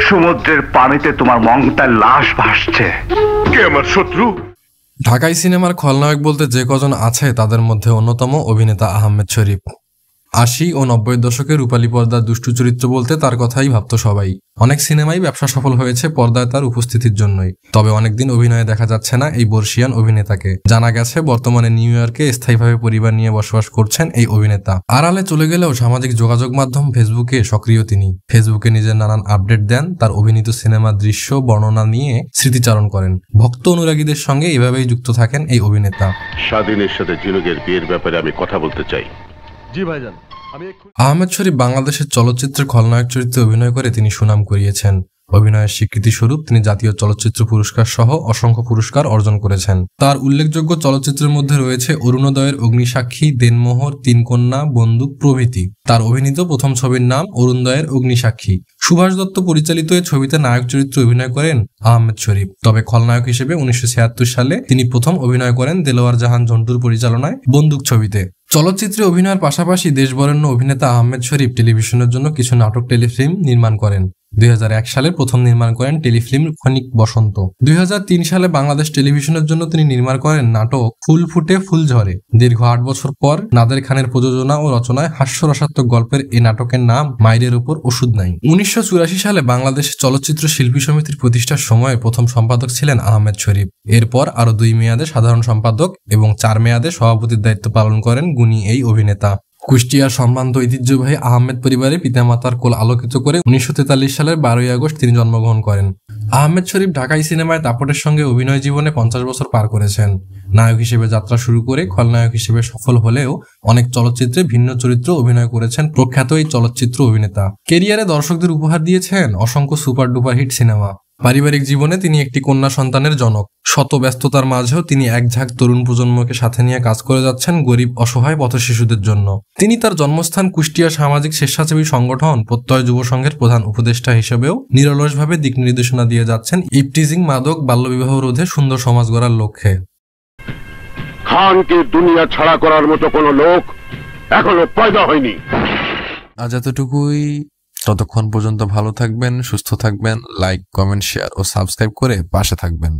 সমুদ্রের পানিতে তোমার মংটার লাশ ভাসছে। কে আমার শত্রু? ঢাকাই সিনেমার খলনায়ক বলতে যে কজন আছে তাদের মধ্যে অন্যতম অভিনেতা আহমেদ শরীফ। ৮০ ও ৯০ দশকে রূপালী পর্দার দুষ্টু চরিত্র বলতে তার কথাই ভাবত সবাই। অনেক সিনেমাই ব্যবসা সফল হয়েছে পর্দায় তার উপস্থিতির জন্যই। তবে অনেকদিন অভিনয়ে দেখা যাচ্ছে না এই বর্ষিয়ান অভিনেতাকে। জানা গেছে বর্তমানে নিউ ইয়র্কে স্থায়ীভাবে পরিবার নিয়ে বসবাস করছেন এই অভিনেতা। আড়ালে চলে গেলেও সামাজিক যোগাযোগ মাধ্যম ফেসবুকে সক্রিয় তিনি। ফেসবুকে নিজের নানান আপডেট দেন, তার অভিনীত সিনেমার দৃশ্য বর্ণনা নিয়ে স্মৃতিচারণ করেন। ভক্ত অনুরাগীদের সঙ্গে এভাবেই যুক্ত থাকেন এই অভিনেতা। স্বাধীনের সাথে জিনুগের বিয়ের ব্যাপারে আমি কথা বলতে চাই। জি ভাইজান। আহমেদ শরীফ বাংলাদেশের চলচ্চিত্রে খলনায়ক চরিত্রে অভিনয় করে তিনি সুনাম কুড়িয়েছেন। অভিনয়ের স্বীকৃতিস্বরূপ তিনি জাতীয় চলচ্চিত্র পুরস্কার সহ অসংখ্য পুরস্কার অর্জন করেছেন। তার উল্লেখযোগ্য চলচ্চিত্রের মধ্যে রয়েছে অরুণোদয়ের অগ্নিসাক্ষী, দেনমোহর, তিন কন্যা, বন্দুক প্রভৃতি। তার অভিনীত প্রথম ছবির নাম অরুণোদয়ের অগ্নিসাক্ষী। সুভাষ দত্ত পরিচালিত এই ছবিতে নায়ক চরিত্রে অভিনয় করেন আহমেদ শরীফ। তবে খলনায়ক হিসেবে ১৯৭৬ সালে তিনি প্রথম অভিনয় করেন দেলোয়ার জাহান ঝন্টুর পরিচালনায় বন্দুক ছবিতে। চলচ্চিত্রে অভিনয়ের পাশাপাশি দেশবরেণ্য অভিনেতা আহমেদ শরীফ টেলিভিশনের জন্য কিছু নাটক টেলিফিল্ম নির্মাণ করেন। ২০০১ সালে প্রথম নির্মাণ করেন টেলিফিল্ম ক্ষণিক বসন্ত। ২০০৩ সালে বাংলাদেশ টেলিভিশনের জন্য তিনি নির্মাণ করেন নাটক ফুল ফুটে ফুল ঝরে। দীর্ঘ ৮ বছর পর নাদের খানের প্রযোজনা ও রচনায় হাস্যরসাত্মক গল্পের এই নাটকের নাম মাইরের উপর ওষুধ নাই। ১৯৮৪ সালে বাংলাদেশ চলচ্চিত্র শিল্পী সমিতির প্রতিষ্ঠার সময় প্রথম সম্পাদক ছিলেন আহমেদ শরীফ। এরপর আরো ২ মেয়াদে সাধারণ সম্পাদক এবং ৪ মেয়াদে সভাপতির দায়িত্ব পালন করেন গুণী এই অভিনেতা। কুষ্টিয়ার সম্ভ্রান্ত ঐতিহ্যবাহী আহমেদ পরিবারে পিতামাতার কোল আলোকিত করে ১৯৪৩ সালের ১২ই আগস্ট তিনি জন্মগ্রহণ করেন। আহমেদ শরীফ ঢাকাই সিনেমায় দাপটের সঙ্গে অভিনয় জীবনে ৫০ বছর পার করেছেন। নায়ক হিসেবে যাত্রা শুরু করে খলনায়ক হিসেবে সফল হলেও অনেক চলচ্চিত্রে ভিন্ন চরিত্রে অভিনয় করেছেন প্রখ্যাত এই চলচ্চিত্র অভিনেতা। কেরিয়ারে দর্শকদের উপহার দিয়েছেন অসংখ্য সুপার ডুপার হিট সিনেমা। পারিবারিক জীবনে তিনি একটি কন্যা সন্তানের জনক। শত ব্যস্ততার মাঝেও তিনি এক ঝাঁক তরুণ প্রজন্মকে সাথে নিয়ে কাজ করে যাচ্ছেন গরিব অসহায় পথশিশুদের জন্য। তিনি তার জন্মস্থান কুষ্টিয়া সামাজিক স্বেচ্ছাসেবী সংগঠন প্রত্যয় যুব সংঘের প্রধান উপদেষ্টা হিসেবেও নিরলসভাবে দিক নির্দেশনা দিয়ে যাচ্ছেন ইভটিজিং, মাদক, বাল্যবিবাহ রোধে সুন্দর সমাজ গড়ার লক্ষ্যে। খানকে দুনিয়া ছাড়া করার মতো কোনো লোক এখনো পয়দা হয়নি। আজ এতটুকুই। ততক্ষণ পর্যন্ত ভালো থাকবেন, সুস্থ থাকবেন। লাইক, কমেন্ট, শেয়ার ও সাবস্ক্রাইব করে পাশে থাকবেন।